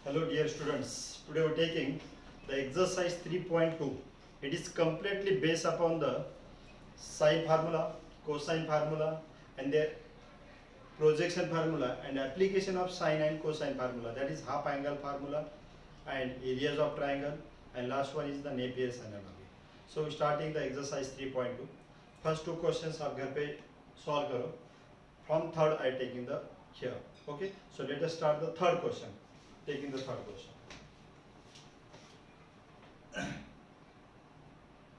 Hello dear students, today we are taking the exercise 3.2. It is completely based upon the sine formula, cosine formula and their projection formula and application of sine and cosine formula, that is half angle formula and areas of triangle, and last one is the Napier's analogy. So starting the exercise 3.2. First two questions आप घर पे solve करो. From third I taking the here. Okay, so let us start the third question. Taking the third question.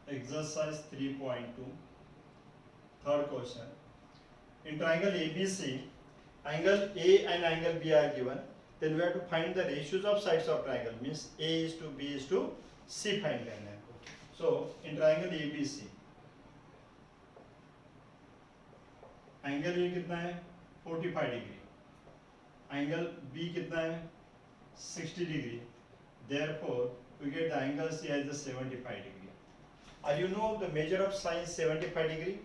Exercise 3.2. Third question. In triangle ABC, angle A and angle B are given. Then we have to find the ratios of sides of triangle. Means A is to B is to C find करना है. So in triangle ABC, angle A कितना है? 45 degree. Angle B कितना है? 60 degree. Therefore, we get the angle C as the 75 degree. Are you know the measure of sine 75 degree?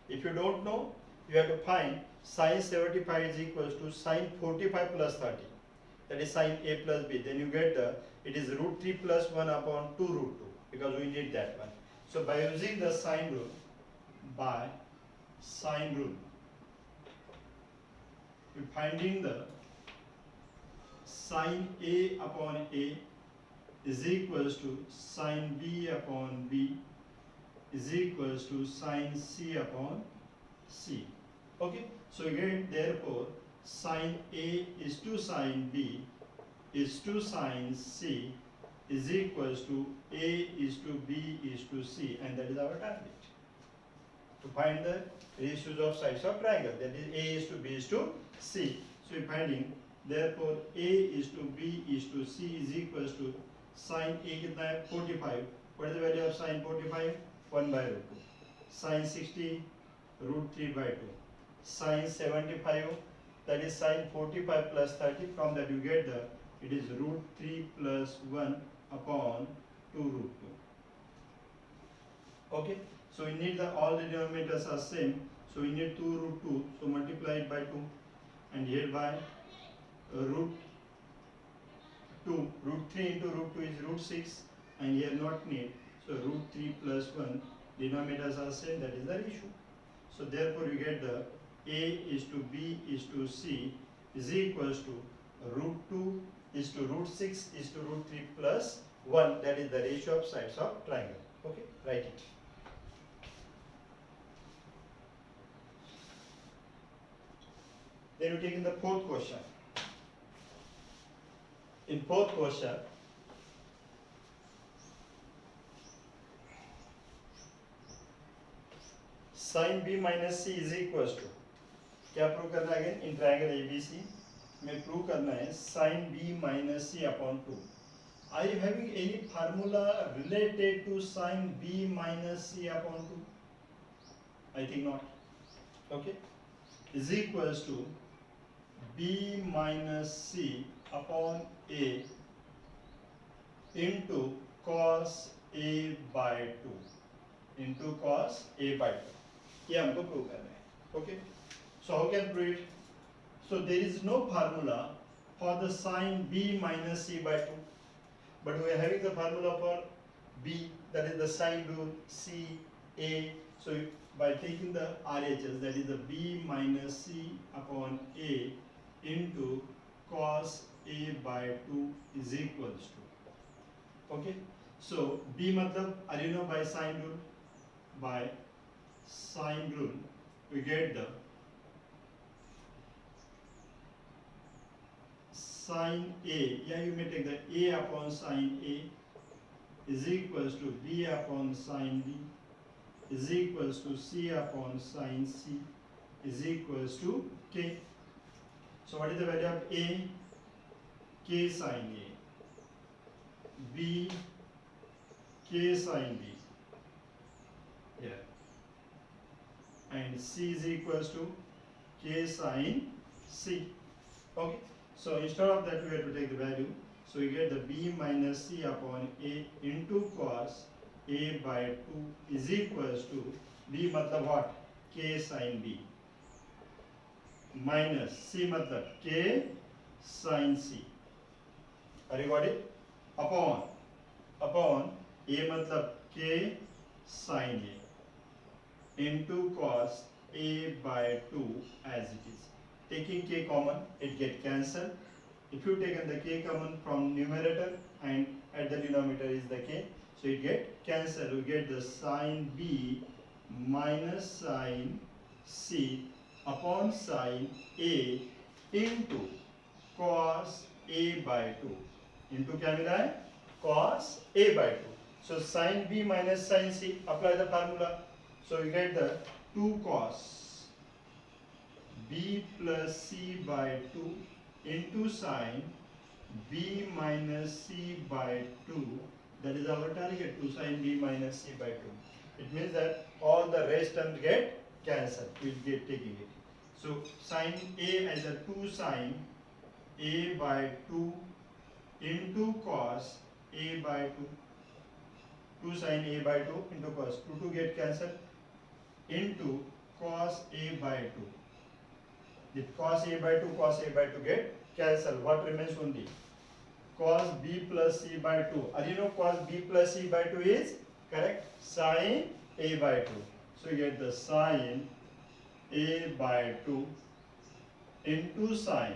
If you don't know, you have to find sine 75 is equals to sine 45 plus 30. That is sine A plus B. Then you get it is root 3 plus 1 upon 2 root 2 because we need that one. So by using the sine rule, we finding the sine A upon A is equals to sine B upon B is equals to sine C upon C. Okay, so again therefore sine A is to sine B is to sine C is equals to A is to B is to C, and that is our target. To find the ratios of sides of triangle, that is A is to B is to C. So we are finding therefore A is to B is to C is equals to sine A कितना है 45. What is the value of sine 45? 1 by root 2. Sine 60 root 3 by 2. Sine 75, that is sine 45 plus 30. From that you get the it is root 3 plus 1 upon 2 root 2. Okay, so we need the all the denominators are same. So we need 2 root 2. So multiply it by 2 and here by root 2. Root 3 into root 2 is root 6 and here not need. So root 3 plus 1 denominators are same, that is the ratio. So therefore you get the A is to B is to C is equals to root 2 is to root 6 is to root 3 plus 1, that is the ratio of sides of triangle. Okay, write it. Then we take in the fourth question. In fourth question, sin B minus C is equals to, क्या prove करना है again in triangle ABC में prove करना है sin B minus C upon 2. Are you having any formula related to sin B minus C upon 2? I think not. Okay, is equals to B minus C upon A into cos A by 2 into cos A by 2. ये हमको prove करना है. Okay, so how can prove it? So there is no formula for the sin B minus C by 2, but we are having the formula for B, that is the sine rule C A. So by taking the RHS, that is the B minus C upon A into cos A by 2 is equals to. Okay, so B matlab, are you know by sine rule? By sine rule we get the sine A, yeah, you may take the A upon sine A is equals to B upon sine B is equals to C upon sine C is equals to K. So what is the value of A? K sine A. B, K sine B. Here. And C is equals to K sine C. Okay. So instead of that we have to take the value. So we get the B minus C upon A into cos A by 2 is equals to B matlab what? K sine B minus C matlab K sine C अरे got it, upon a मतलब k sine a into cos a by 2 as it is. Taking k common, it get cancelled. If you taken the k common from numerator and at the denominator is the k, so it get cancelled. We get the sin b minus sin c upon sin a into cos a by 2 into क्या मिला है cos a by 2. So sin b minus sin c, apply the formula. So we get the 2 cos b plus c by 2 into sin b minus c by 2, that is our target, 2 sin b minus c by 2. It means that all the rest terms get cancelled, we will get taking it. So sin a as a 2 sin a by 2 into cos a by 2, 2 sin a by 2 into cos 2 get cancelled into cos a by 2. The cos a by 2 get cancelled. What remains only? Cos b plus c by 2. And you know cos b plus c by 2 is correct? Sin a by 2. So you get the sin a by 2 into sin.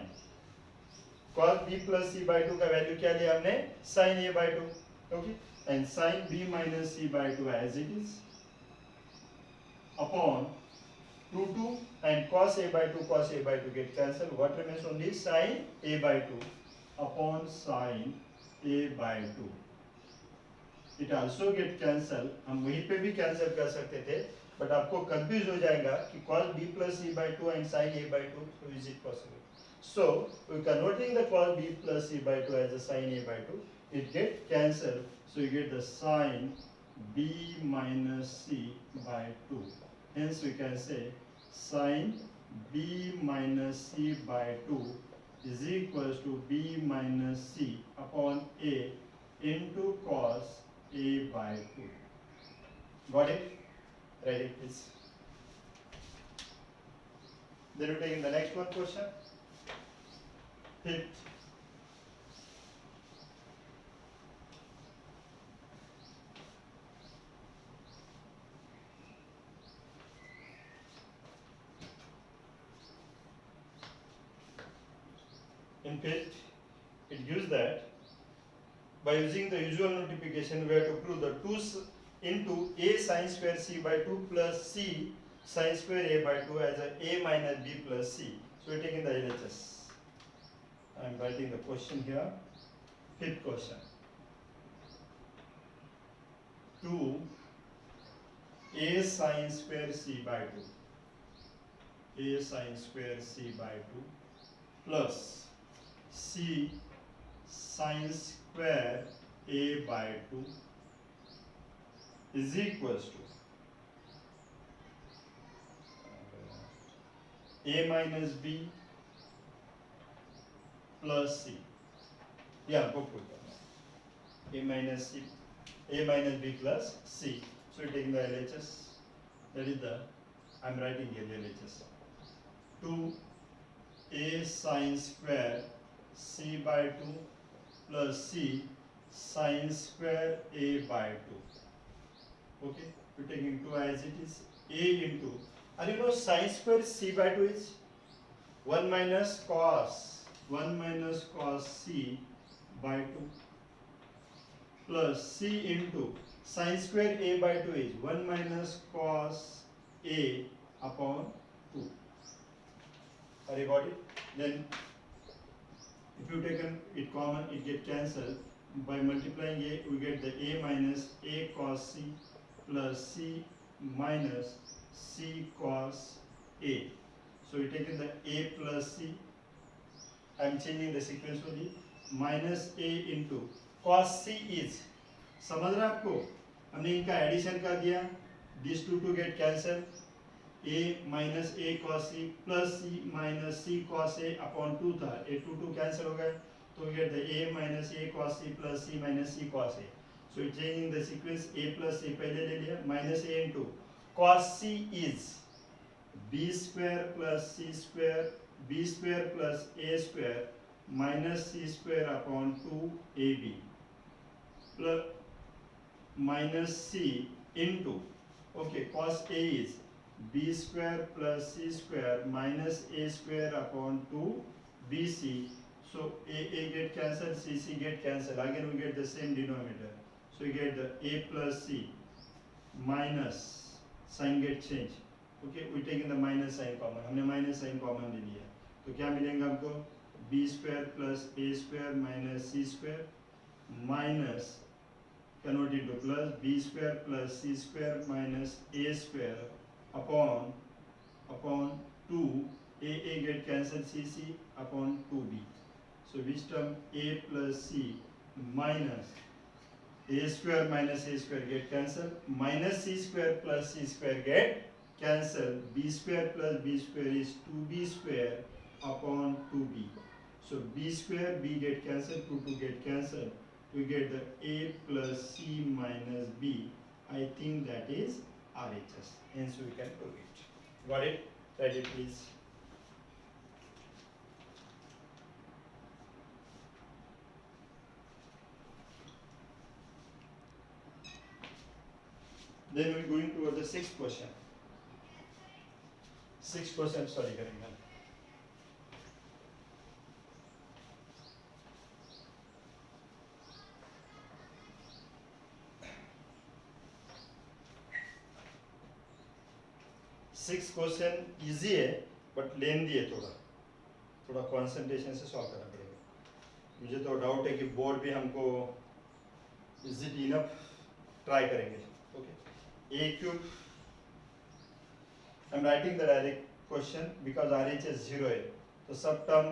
Cos b plus c by 2 का value क्या लिया हमने? Sin a by 2. Okay? And sin b minus c by 2 as it is upon 2 and cos a by 2 get cancelled. What remains only? Sin a by 2 upon sin a by 2. It also get cancelled. हम वहीं पे भी cancel कर सकते थे, but आपको confuse हो जाएगा कि cos b plus c by 2 and sin a by 2, so is it possible? So we converting the cos b plus c by 2 as a sin a by 2, it get cancelled. So you get the sin b minus c by 2. Hence we can say sin b minus c by 2 is equals to b minus c upon a into cos a by 2. Got it? Write it please. Then we take in the next one question. Fifth. In fifth, it gives that by using the usual multiplication, we have to prove the 2 into a sin square c by 2 plus c sin square a by 2 as a minus b plus c. So we are taking the LHS. I am writing the question here. Fifth question. 2 a sin square c by 2. A sin square c by 2 plus c sin square a by 2 is equals to a minus b plus c. Yeah, go put that. A minus b plus c. So we're taking the LHS. That is the, I'm writing here the LHS. 2 a sin square c by 2 plus c sin square a by 2. Okay, we're taking 2 as it is. A into, and you know sin square c by 2 is 1 minus cos c by 2 plus c into sin square a by 2 is 1 minus cos a upon 2. Have you got it? Then if you taken it common, it get cancelled. By multiplying a, we get the a minus a cos c plus c minus c cos a. So we taken the a plus c. I am changing the sequence only. Minus a into cos c is, समझ रहे आपको? हमने इनका addition कर दिया. These two get cancelled. A minus a cos c plus c minus c cos a upon 2 था. A 2 cancel हो गए. तो we get the a minus a cos c plus c minus c cos a. So changing the sequence, a plus a पहले ले लिया, minus a into cos c is b square plus c square, b square plus a square minus c square upon 2ab plus minus c into, okay, cos a is b square plus c square minus a square upon 2 bc. So a get cancelled, c get cancelled, again we get the same denominator, so we get the a plus c minus sign get change, okay, we taking the minus sign common, हमने minus sign common ले लिया, तो क्या मिलेगा हमको b square plus a square minus c square minus convert into plus b square plus c square minus a square upon 2 a get cancelled, c upon 2b. So which term a plus c minus a square get cancelled, minus c square plus c square get cancelled, b square plus b square is 2b square upon 2b. So b square b get cancelled, 2 get cancelled, we get the a plus c minus b. I think that is RHS, hence we can prove it. Got it? Write it please. Then we are going toward the sixth question. Sixth question study करेंगे. Six question easy है but लेंदी है, थोड़ा concentration से solve करना पड़ेगा. मुझे तो doubt है कि बोर्ड भी हमको इज इट इनफ ट्राई करेंगे. Okay, A cube I am writing the direct question because RHS 0 है, तो सब term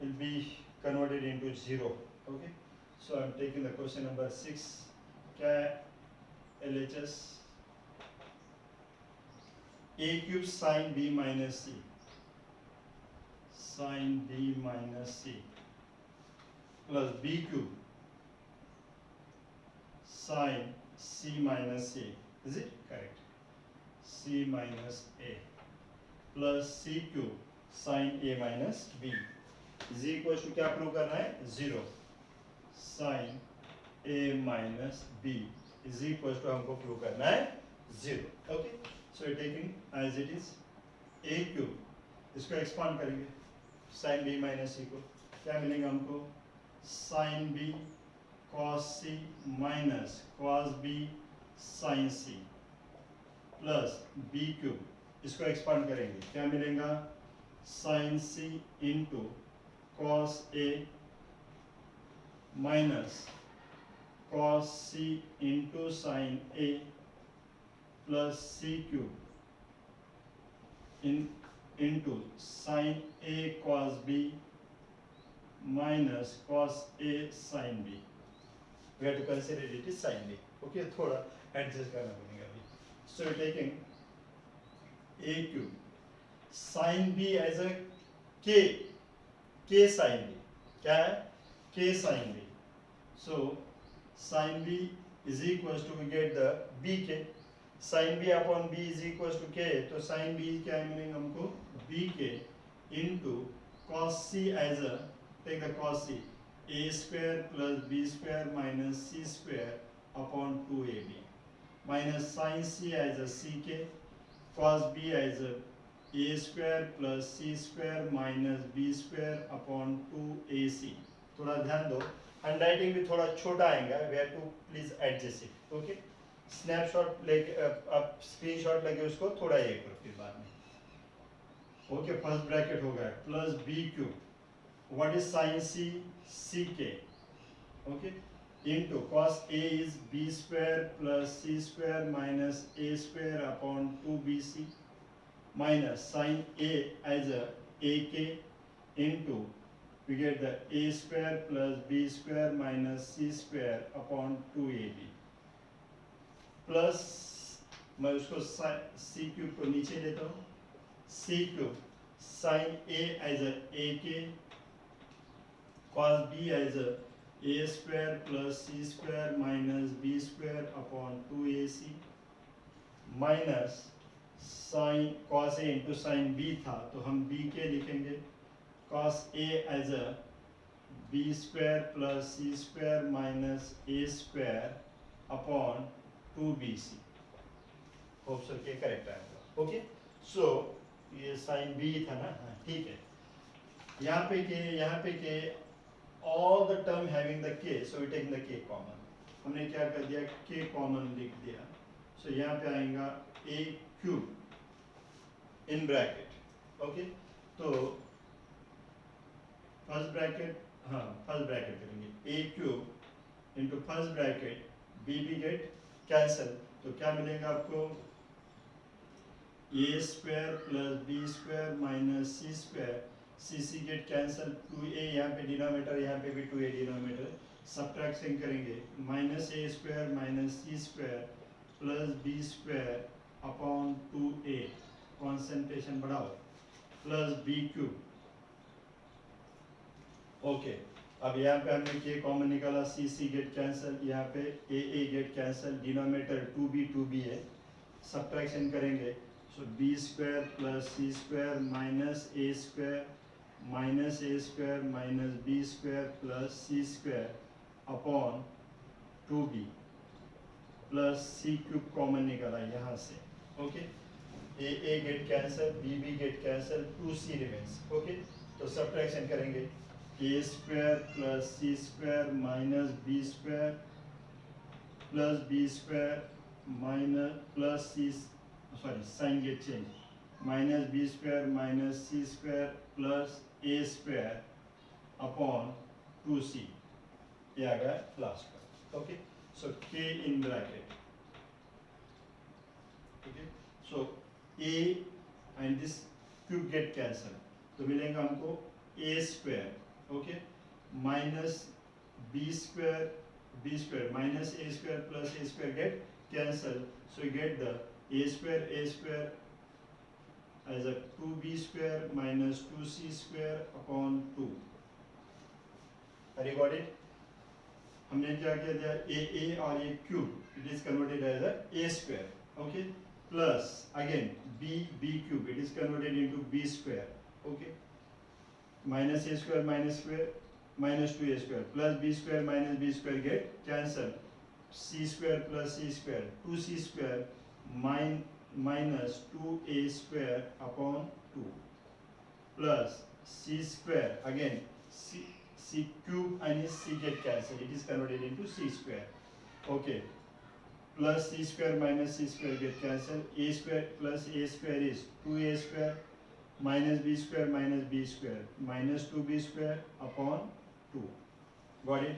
will be converted into 0. Okay, so I am taking the question number 6. क्या है LHS? a cube sin b minus c, sin b minus c plus b cube sin c minus a, is it correct? c minus a plus c cube sin a minus b is equal to क्या prove करना है? 0. sin a minus b is equal to हमको prove करना है 0. Okay, so we're taking as it is a cube, इसको expand करेंगे sin b minus c को, क्या मिलेगा हमको? sin b cos c minus cos b sin c plus b cube, इसको एक्सपांड करेंगे, क्या मिलेगा? sin c into cos a minus cos c into sin a plus c cube into sin a cos b minus cos a sin b. We have to consider it is sin b. Okay, थोड़ा adjust करना पड़ेगा अभी. So we're taking a cube sin b as a k sin b. क्या है? k sin b. So sin b is equals to, we get the bk, sin b upon b is equals to k, तो sin b क्या मिलेगा हमको? bk into cos c as a, take the cos c, a square plus b square minus c square upon 2ab minus sin c as a ck, cos b as a square plus c square minus b square upon 2ac. थोड़ा ध्यान दो, handwriting भी थोड़ा छोटा आएगा, we have to please adjust it. Okay, snapshot लेके आप screenshot लेके उसको थोड़ा ये करो फिर बाद में. ओके, फर्स्ट ब्रैकेट हो गया plus B cube, what is sine C? C K. Okay, into cos A is B square plus C square minus A square upon 2bc minus sine A as A K into we get the a square plus b square minus c square upon 2ab plus मैं उसको c cube को नीचे लेता हूँ, c cube sin a as a k cos b as a square plus c square minus b square upon 2ac minus sin cos a into sin b था तो हम b के लिखेंगे, cos A as a b square plus c square minus a square upon 2bc. Hope so के correct आएगा. Okay, सो ये sine B था ना, हाँ ठीक है. यहाँ पे के all the term having the k, so we take the k common. हमने क्या कर दिया, k common लिख दिया. So यहाँ पे आएगा a cube in bracket. Okay, तो फर्स्ट ब्रैकेट, हाँ फर्स्ट ब्रैकेट करेंगे a cube into first bracket b भी गेट कैंसिल. तो क्या मिलेगा आपको, a square plus b square minus c square. C get cancel, 2a यहाँ पे डिनोमिनेटर, यहाँ पे भी 2a डिनोमिनेटर. सब्ट्रैक्शन करेंगे, minus a square minus c square plus b square upon 2a, concentration बढ़ाओ, प्लस b क्यूब. ओके, अब यहाँ पे हमने k कॉमन निकाला, c गेट कैंसिल, यहाँ पे a get cancel, denominator 2b है. सब्ट्रैक्शन करेंगे, so b square plus c square minus a square minus a square minus b square plus c square upon 2b plus c cube common निकाला यहाँ से. Okay, a get cancel, b get cancel, 2c remains. Okay, तो subtraction करेंगे, a square plus c square minus b square plus b square minus plus c, sorry sign get change, minus b square minus c square plus a square upon 2c, ये आ गया last पर. Okay, so k in bracket. Okay, so a and this cube gate cancel, तो मिलेगा हमको a square, okay, minus b square minus a square plus a square get cancel. So you get the a square as a 2b square minus 2c square upon 2. Have you got it? हमने क्या किया था, a और a cube, it is converted as a square, okay, plus again b cube, it is converted into b square, okay, minus a square minus 2a square plus b square minus b square get cancel, c square plus c square 2c square minus 2a square upon 2 plus c square, again c cube and c get cancelled, it is converted into c square, okay, plus c square minus c square get cancelled, a square plus a square is 2a square minus b square minus 2b square upon 2. Got it?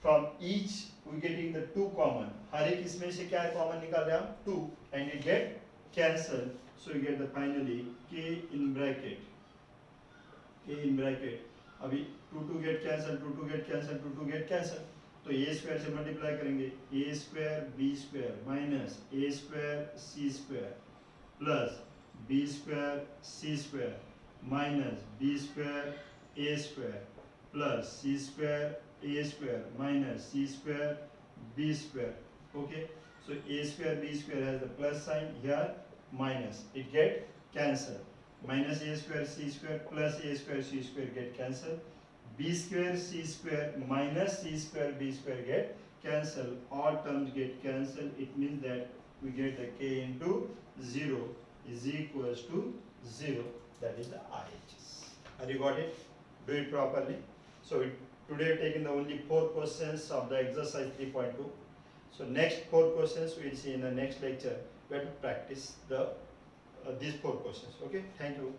From each we getting the 2 common. हर एक इसमें से क्या common निकाल रहे हम, 2, and it get cancelled. So you get the finally k in bracket. अभी 2 get cancel. तो a square से multiply करेंगे, a square b square minus a square c square plus b square c square minus b square a square plus c square a square minus c square b square. Okay, so a square b square has the plus sign, here minus, it get cancelled, minus a square c square plus a square c square get cancelled, b square c square minus c square b square get cancelled, all terms get cancelled. It means that we get the k into 0 is equals to 0, that is the RHS. Have you got it? Do it properly. So today we have taken the only 4 questions of the exercise 3.2. So next 4 questions we will see in the next lecture. We have to practice the these 4 questions. Okay, thank you.